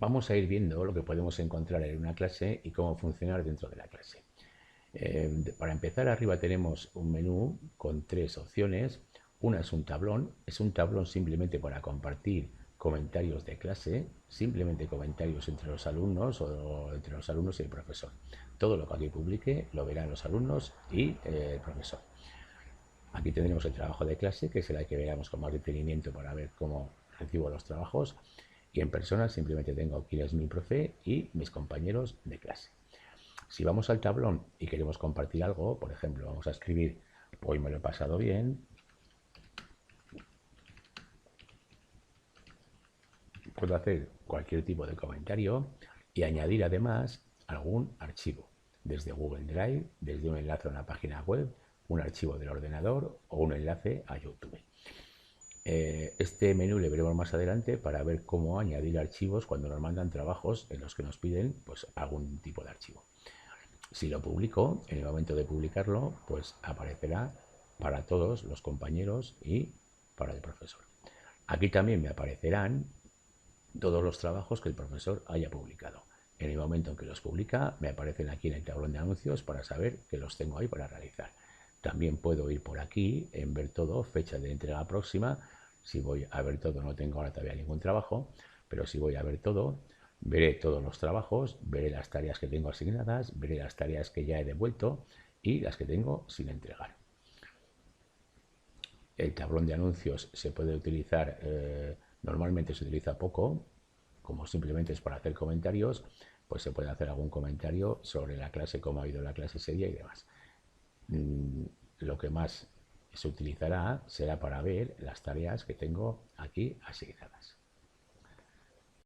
vamos a ir viendo lo que podemos encontrar en una clase y cómo funcionar dentro de la clase. Para empezar, arriba tenemos un menú con tres opciones. Una es un tablón simplemente para compartir comentarios de clase, simplemente comentarios entre los alumnos o entre los alumnos y el profesor. Todo lo que aquí publique lo verán los alumnos y el profesor. Aquí tendremos el trabajo de clase, que será el que veamos con más detenimiento para ver cómo recibo los trabajos. Y en persona simplemente tengo quién es mi profe y mis compañeros de clase. Si vamos al tablón y queremos compartir algo, por ejemplo, vamos a escribir hoy me lo he pasado bien, puedo hacer cualquier tipo de comentario y añadir además algún archivo, desde Google Drive, desde un enlace a una página web, un archivo del ordenador o un enlace a YouTube. Este menú le veremos más adelante para ver cómo añadir archivos cuando nos mandan trabajos en los que nos piden pues, algún tipo de archivo. Si lo publico, en el momento de publicarlo, pues aparecerá para todos los compañeros y para el profesor. Aquí también me aparecerán todos los trabajos que el profesor haya publicado. En el momento en que los publica, me aparecen aquí en el tablón de anuncios para saber que los tengo ahí para realizar. También puedo ir por aquí en ver todo, fecha de entrega próxima. Si voy a ver todo, no tengo ahora todavía ningún trabajo, pero si voy a ver todo, veré todos los trabajos, veré las tareas que tengo asignadas, veré las tareas que ya he devuelto y las que tengo sin entregar. El tablón de anuncios se puede utilizar, normalmente se utiliza poco, como simplemente es para hacer comentarios, pues se puede hacer algún comentario sobre la clase, cómo ha ido la clase ese día y demás. Lo que más se utilizará será para ver las tareas que tengo aquí asignadas.